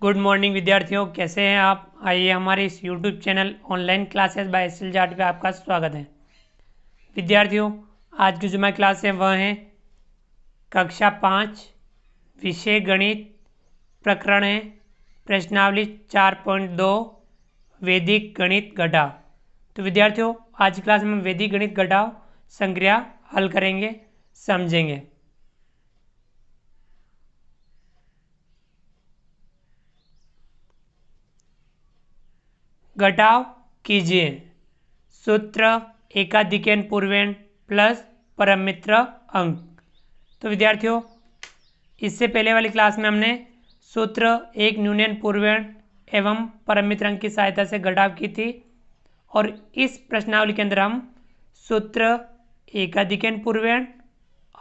Good morning विद्यार्थियों, कैसे हैं आप। आइए हमारे इस YouTube channel online classes bye SL. Jat पे आपका स्वागत है। विद्यार्थियों, आज की जो हमारी क्लास है वह है कक्षा 5 विषय गणित, प्रकरण है प्रश्नावली 4.2 वैदिक गणित घटाव। तो विद्यार्थियों, आज की क्लास में हम वैदिक गणित घटाव संक्रिया हल करेंगे, समझेंगे। घटाव कीजिए। सूत्र एकाधिकन पूर्वेण प्लस परम मित्र अंक। तो विद्यार्थियों, इससे पहले वाली क्लास में हमने सूत्र एक न्यूनयन पूर्वेण एवं परम मित्र अंक की सहायता से घटाव की थी, और इस प्रश्नावली के अंदर हम सूत्र एकाधिकन पूर्वेण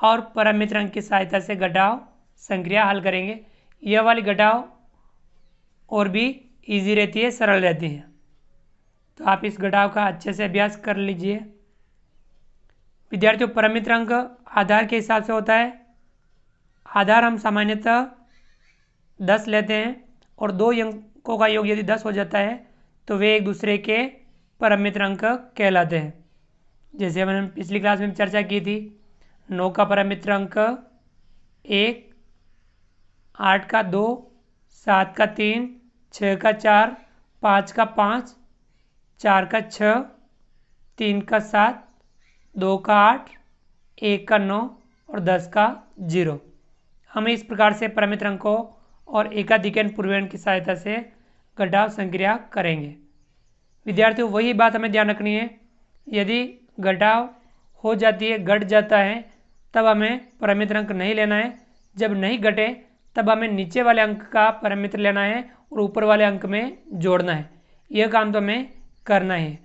और परम मित्र अंक की सहायता से घटाव संक्रिया हल करेंगे। यह वाली घटाव और भी इजी रहती है, सरल रहती है, तो आप इस घटाव का अच्छे से अभ्यास कर लीजिए। विद्यार्थियों, परम मित्र अंक आधार के हिसाब से होता है। आधार हम सामान्यतः 10 लेते हैं और दो अंकों का योग यदि 10 हो जाता है तो वे एक दूसरे के परम मित्र अंक कहलाते हैं। जैसे हमने पिछली क्लास में चर्चा की थी, 9 का परम मित्र अंक 1, 8 का 2, 7 का 3, 6 का 4, 5 का 5, 4 का 6, 3 का 7, 2 का 8, 1 का 9 और 10 का 0। हम इस प्रकार से परम मित्र अंकों और एकाधिकन पूर्वेण की सहायता से घटाव संक्रिया करेंगे। विद्यार्थियों, वही बात हमें ध्यान रखनी है, यदि घटाव हो जाती है, घट जाता है, तब हमें परम मित्र अंक नहीं लेना है। जब नहीं घटे तब हमें नीचे वाले अंक का परम मित्र लेना है और ऊपर वाले अंक में जोड़ना है। यह काम तो हमें करना है।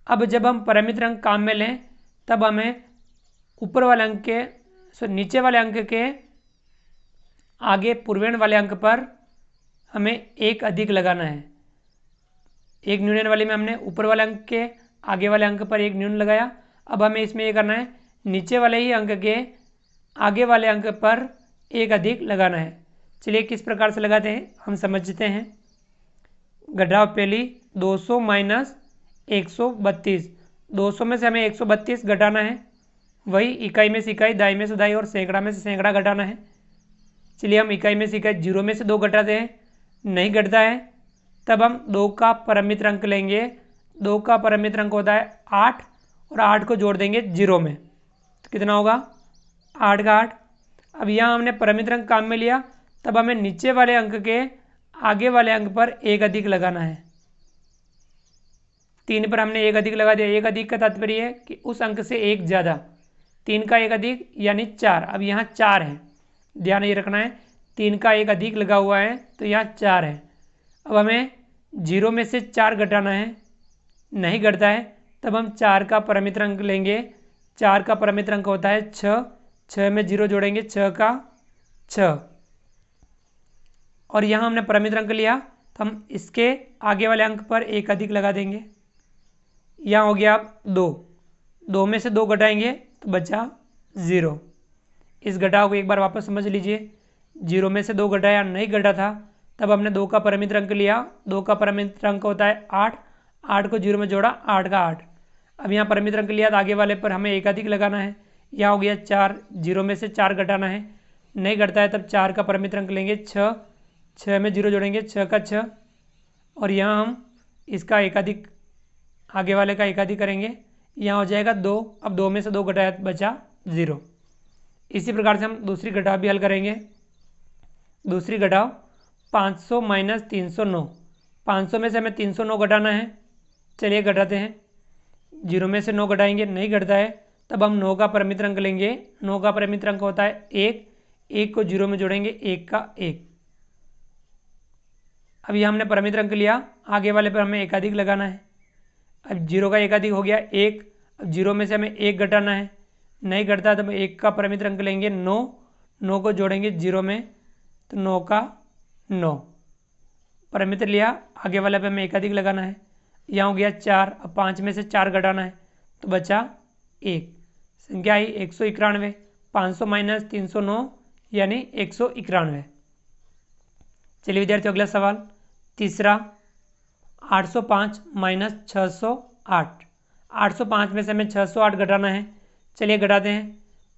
अब जब हम परम मित्र अंक काम में लें तब हमें ऊपर वाले अंक के नीचे वाले अंक के आगे पूर्वेण वाले अंक पर हमें एक अधिक लगाना है। एक न्यूनयन वाले में हमने ऊपर वाले अंक के आगे वाले अंक पर एक न्यून लगाया। अब हमें इसमें ये करना है, नीचे वाले ही अंक के आगे वाले अंक पर एक अधिक लगाना है। चलिए किस प्रकार से लगाते हैं हम समझते हैं। घटाव पहली 200 माइनस 132। 200 में से हमें 132 घटाना है, वही इकाई में से इकाई, दाई में से दाई और सैकड़ा में से सैकड़ा घटाना है। चलिए हम इकाई में से इकाई 0 में से 2 घटाते हैं, नहीं घटता है, तब हम 2 का परम मित्र अंक लेंगे। 2 का परम मित्र अंक होता है 8 और 8 को जोड़ देंगे 0 में, तो कितना होगा 8 का 8। अब यहाँ हमने परम मित्र अंक काम में लिया, तब हमें नीचे वाले अंक के आगे वाले अंक पर एक अधिक लगाना है। 3 पर हमने एक अधिक लगा दिया। एक अधिक का तात्पर्य है कि उस अंक से एक ज़्यादा। 3 का एक अधिक यानी 4। अब यहाँ 4 है, ध्यान ये रखना है, 3 का एक अधिक लगा हुआ है तो यहाँ 4 है। अब हमें 0 में से 4 घटाना है, नहीं घटता है, तब हम 4 का परम मित्र अंक लेंगे। 4 का परम मित्र अंक होता है 6। 6 में 0 जोड़ेंगे, 6 का 6। और यहाँ हमने परम मित्र अंक लिया तो हम इसके आगे वाले अंक पर एक अधिक लगा देंगे। यहाँ हो गया अब 2। 2 में से 2 घटाएंगे तो बचा 0। इस घटाव को एक बार वापस समझ लीजिए। 0 में से 2 घटाया, नहीं घटा था, तब हमने 2 का परम मित्र अंक लिया। 2 का परम मित्र अंक होता है 8। 8 को 0 में जोड़ा, 8 का 8। अब यहाँ परम मित्र अंक लिया तो आगे वाले पर हमें एक अधिक लगाना है। यहाँ हो गया 4। 0 में से 4 घटाना है, नहीं घटता है, तब 4 का परम मित्र अंक लेंगे 6। 6 में 0 जोड़ेंगे, 6 का 6। और यहाँ हम इसका एकाधिक, आगे वाले का एकाधिक करेंगे, यहाँ हो जाएगा 2। अब 2 में से 2 घटाया तो बचा 0। इसी प्रकार से हम दूसरी घटाव भी हल करेंगे। दूसरी घटाव 500 माइनस 309। 500 में से हमें 309 घटाना है, चलिए घटाते हैं। 0 में से 9 घटाएंगे, नहीं घटता है, तब हम 9 का परम मित्र अंक लेंगे। 9 का परम मित्र अंक होता है 1। 1 को 0 में जोड़ेंगे, 1 का 1। अब ये हमने परम मित्र अंक लिया, आगे वाले पर हमें एकाधिक लगाना है। अब 0 का एकाधिक हो गया 1। अब 0 में से हमें 1 घटाना है, नहीं घटता, तो हम 1 का परम मित्र अंक लेंगे 9। 9 को जोड़ेंगे 0 में, तो 9 का 9। परम मित्र लिया, आगे वाले पे हमें एकाधिक लगाना है। यहाँ हो गया 4। अब 5 में से 4 घटाना है तो बचा 1। संख्या आई 191। 500 माइनस 309 यानी 191। चलिए विद्यार्थियों अगला सवाल तीसरा 805 माइनस 608। 805 में से हमें 608 घटाना है। चलिए घटाते हैं।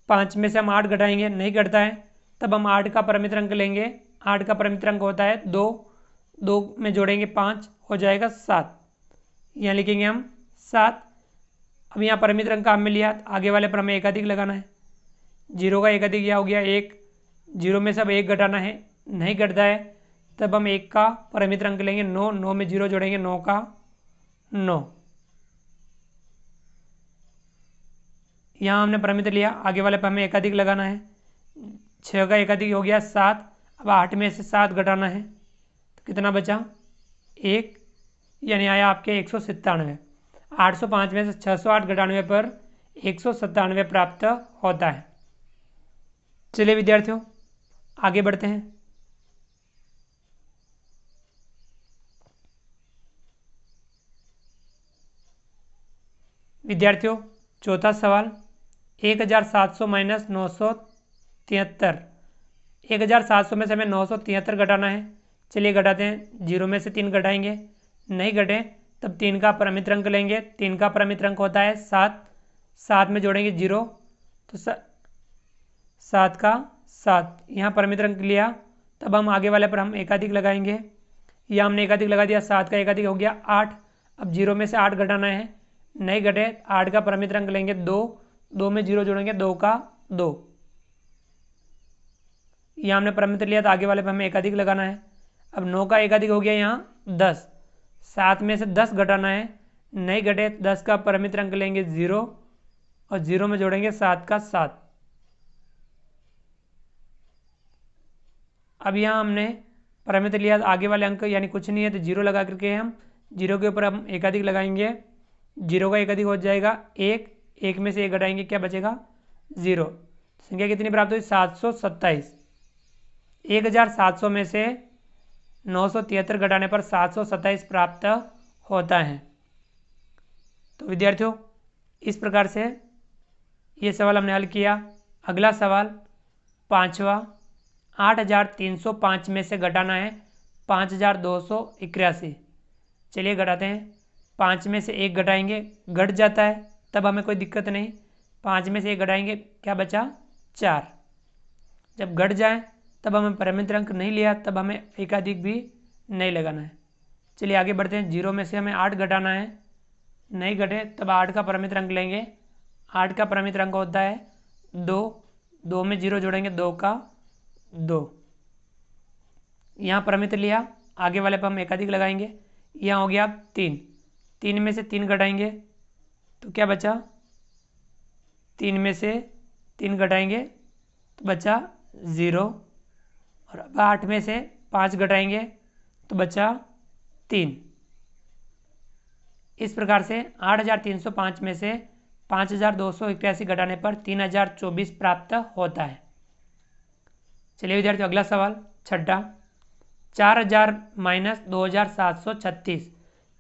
5 में से हम 8 घटाएंगे, नहीं घटता है, तब हम 8 का परिमित अंक लेंगे। 8 का परिमित अंक होता है 2, 2 में जोड़ेंगे 5, हो जाएगा 7। यहाँ लिखेंगे हम 7। अब यहाँ परिमित अंक का हमने लिया, आगे वाले पर हमें एक अधिक लगाना है। 0 का एक अधिक यह हो गया 1। 0 में सब 1 घटाना है, नहीं घटता है, तब हम 1 का परिमित अंक लेंगे 9। 9 में 0 जोड़ेंगे 9 का 9। यहाँ हमने परिमित लिया, आगे वाले पर हमें एक अधिक लगाना है। 6 का एक अधिक हो गया 7। अब 8 में से 7 घटाना है, तो कितना बचा 1, यानी आया आपके 197। 805 में से 608 घटाने पर 197 प्राप्त होता है। चलिए विद्यार्थियों आगे बढ़ते हैं। विद्यार्थियों चौथा सवाल 1700 माइनस 973। 1700 में से हमें 973 घटाना है। चलिए घटाते हैं। 0 में से 3 घटाएंगे, नहीं घटे, तब 3 का परिमित अंक लेंगे। 3 का परिमित अंक होता है 7। 7 में जोड़ेंगे 0, तो 7 का 7। यहाँ परिमित अंक लिया, तब हम आगे वाले पर हम एकाधिक लगाएंगे। यह हमने एकाधिक लगा दिया, 7 का एकाधिक हो गया 8। अब 0 में से 8 घटाना है, नहीं घटे, 8 का परिमित अंक लेंगे 2। 2 में 0 जोड़ेंगे 2 का 2। यहाँ हमने परिमित लिया, तो आगे वाले पर हमें एकाधिक लगाना है। अब 9 का एकाधिक हो गया यहाँ 10। 7 में से 10 घटाना है, नहीं घटे, 10 का परिमित अंक लेंगे 0 और 0 में जोड़ेंगे 7 का 7। अब यहाँ हमने परिमित लिया, आगे वाले अंक यानी कुछ नहीं है, तो 0 लगा करके हम 0 के ऊपर हम एकाधिक लगाएंगे। 0 का एकाधिक हो जाएगा 1। 1 में से 1 घटाएंगे, क्या बचेगा 0। संख्या कितनी प्राप्त हुई 727। 1700 में से 973 घटाने पर 727 प्राप्त होता है। तो विद्यार्थियों इस प्रकार से ये सवाल हमने हल किया। अगला सवाल पांचवा 8305 में से घटाना है 5281। चलिए घटाते हैं। 5 में से 1 घटाएंगे, घट जाता है, तब हमें कोई दिक्कत नहीं। 5 में से 1 घटाएंगे, क्या बचा 4। जब घट जाए तब हमें परिमित अंक नहीं लिया, तब हमें एकाधिक भी नहीं लगाना है। चलिए आगे बढ़ते हैं। 0 में से हमें 8 घटाना है, नहीं घटे, तब 8 का परिमित अंक लेंगे। 8 का परिमित अंक होता है 2। 2 में 0 जोड़ेंगे 2 का 2। यहाँ परिमित लिया, आगे वाले पर हम एकाधिक लगाएंगे। यहाँ हो गया 3। 3 में से 3 घटाएंगे, तो क्या बचा 3 में से 3 घटाएंगे तो बचा 0। और अब 8 में से 5 घटाएंगे तो बचा 3। इस प्रकार से 8305 में से 5281 घटाने पर 3024 प्राप्त होता है। चलिए विद्यार्थियों अगला सवाल छठा 4000 माइनस 2736।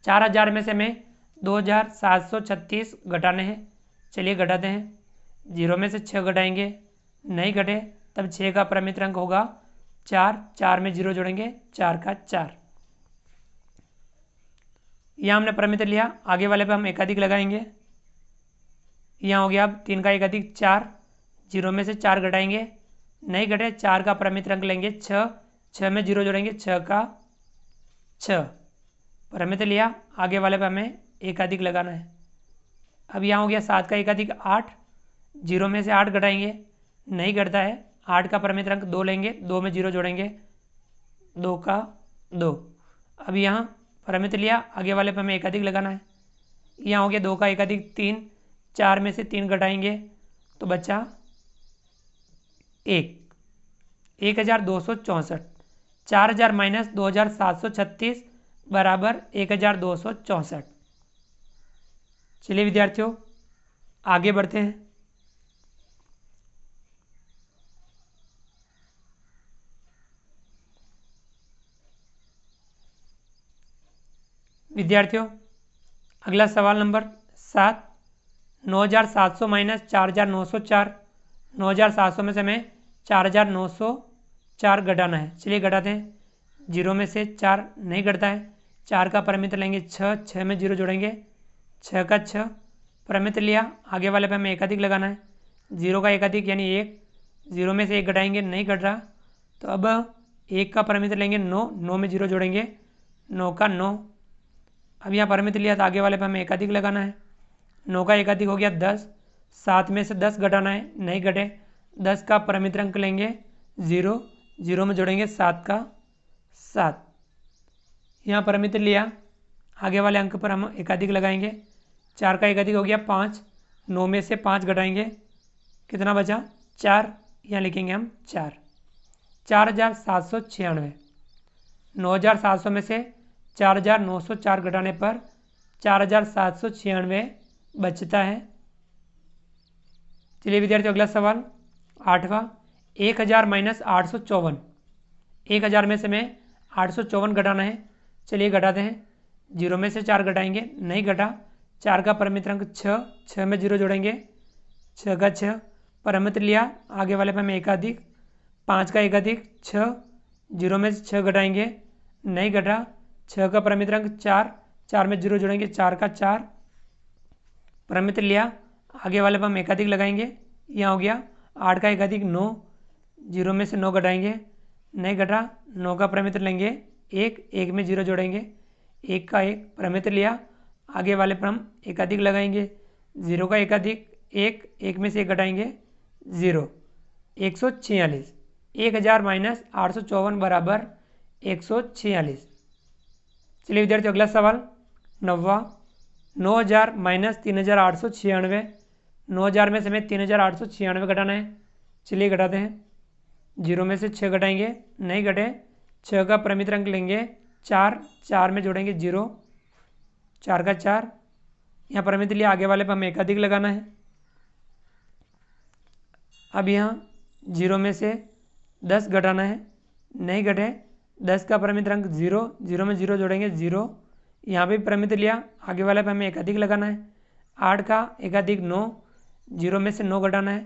4000 में से हमें 2736 घटाने हैं। चलिए घटाते हैं। 0 में से 6 घटाएंगे, नहीं घटे, तब 6 का परिमित अंक होगा 4। 4 में 0 जोड़ेंगे 4 का 4। यहाँ हमने परिमित लिया, आगे वाले पे हम एकाधिक लगाएंगे। यहाँ हो गया अब 3 का एकाधिक 4। 0 में से 4 घटाएंगे, नहीं घटे, 4 का परिमित अंक लेंगे 6। 6 में 0 जोड़ेंगे 6 का 6। परिमित लिया, आगे वाले पे हमें एकाधिक लगाना है। अब यहाँ हो गया 7 का एकाधिक 8। 0 में से 8 घटाएंगे, नहीं घटता है, 8 का परिमित अंक 2 लेंगे। 2 में 0 जोड़ेंगे 2 का 2। अब यहाँ परिमित लिया, आगे वाले पे हमें एकाधिक लगाना है। यहाँ हो गया 2 का एकाधिक 3। 4 में से 3 घटाएंगे तो बचा 1। 1264। 4000 माइनस 2736 बराबर 1264। चलिए विद्यार्थियों आगे बढ़ते हैं। विद्यार्थियों अगला सवाल नंबर 7 9700 माइनस 4904। 9700 में से हमें 4904 घटाना है। चलिए घटाते हैं। जीरो में से 4 नहीं घटता है। 4 का परिमित लेंगे 6, 6 में 0 जोड़ेंगे 6 का 6 परिमित लिया। आगे वाले पे हमें एकाधिक लगाना है। 0 का एकाधिक यानी 1, 0 में से 1 घटाएंगे नहीं घट रहा, तो अब 1 का परिमित लेंगे 9, 9 में 0 जोड़ेंगे 9 का 9। अब यहाँ परिमित लिया तो आगे वाले पे हमें एकाधिक लगाना है। 9 का एकाधिक हो गया 10, 7 में से 10 घटाना है नहीं घटे, 10 का परिमित अंक लेंगे 0, 0 में जोड़ेंगे 7 का 7। यहाँ परिमित लिया, आगे वाले अंक पर हम एकाधिक लगाएंगे। 4 का एकाधिक हो गया 5, 9 में से 5 घटाएंगे कितना बचा 4, यहाँ लिखेंगे हम 4। 4796, 9700 में से 4904 घटाने पर 4796 बचता है। चलिए विद्यार्थियों अगला सवाल 8वां। 1000 माइनस 854, 1000 में से हमें 854 घटाना है। चलिए घटाते हैं। 0 में से 4 घटाएंगे नहीं घटा, 4 का परिमित अंक 6, 6 में 0 जोड़ेंगे 6 का 6 परिमित लिया। आगे वाले पे हमें एकाधिक, 5 का एकाधिक 6, 0 में से 6 घटाएंगे नहीं घटा, 6 का परिमित अंक 4, 4 में 0 जोड़ेंगे 4 का 4 परिमित लिया। आगे वाले पर हम एकाधिक लगाएंगे। यहाँ हो गया 8 का एकाधिक 9, 0 में से 9 घटाएंगे नहीं घटा, 9 का परिमित लेंगे 1, 1 में 0 जोड़ेंगे 1 का 1 परिमित लिया। आगे वाले पर हम एकाधिक लगाएंगे। 0 का एकाधिक 1, 1 में से 1 घटाएंगे 0, 146। 1000 माइनस 854 बराबर 146। चलिए विद्यार्थियों अगला सवाल 9वां। 9000 माइनस 3896, 9000 में से हमें 3896 घटाना है। चलिए घटाते हैं। 0 में से 6 घटाएंगे नहीं घटे, 6 का परिमित अंक लेंगे 4, 4 में जोड़ेंगे 0, 4 का 4 यहाँ परिमित लिया। आगे वाले पर हमें एकाधिक लगाना है। अब यहाँ 0 में से 10 घटाना है नहीं घटे, 10 का परिमित अंक 0, 0 में 0 जोड़ेंगे 0, यहाँ भी परिमित लिया। आगे वाले पे हमें एकाधिक लगाना है। 8 का एकाधिक 9, 0 में से 9 घटाना है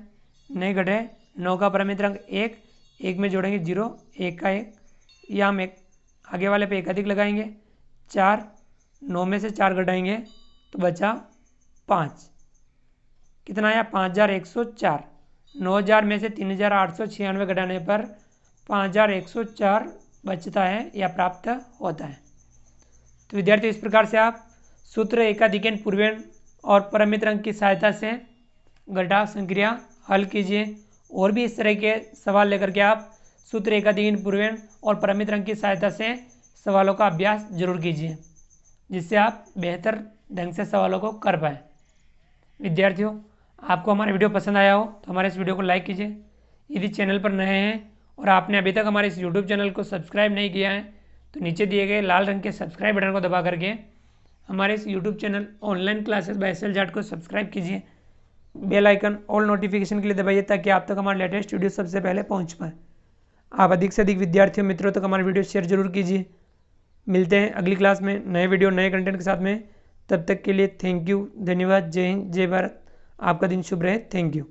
नहीं घटे, 9 का परिमित अंक 1, 1 में जोड़ेंगे 0, 1 का 1 यहाँ हम आगे वाले पे एकाधिक लगाएंगे। 4, 9 में से 4 घटाएंगे तो बचा 5, कितना आया 5104। 9000 में से 3896 घटाने पर 5104 बचता है या प्राप्त होता है। तो विद्यार्थी इस प्रकार से आप सूत्र एकाधिकन पूर्वेण और परिमित अंक की सहायता से घटाव संक्रिया हल कीजिए। और भी इस तरह के सवाल लेकर के आप सूत्र एकाधिकन पूर्वेण और परिमित अंक की सहायता से सवालों का अभ्यास जरूर कीजिए, जिससे आप बेहतर ढंग से सवालों को कर पाएँ। विद्यार्थियों आपको हमारा वीडियो पसंद आया हो तो हमारे इस वीडियो को लाइक कीजिए। यदि चैनल पर नए हैं और आपने अभी तक हमारे इस यूट्यूब चैनल को सब्सक्राइब नहीं किया है तो नीचे दिए गए लाल रंग के सब्सक्राइब बटन को दबा करके हमारे इस YouTube channel online classes bye SL Jat को सब्सक्राइब कीजिए। बेल आइकन ऑल नोटिफिकेशन के लिए दबाइए ताकि आप तक हमारे लेटेस्ट वीडियो सबसे पहले पहुंच पाए। आप अधिक से अधिक विद्यार्थियों मित्रों तक हमारे वीडियो शेयर जरूर कीजिए। मिलते हैं अगली क्लास में नए वीडियो नए कंटेंट के साथ में। तब तक के लिए थैंक यू, धन्यवाद, जय हिंद, जय भारत। आपका दिन शुभ रहे। Thank you.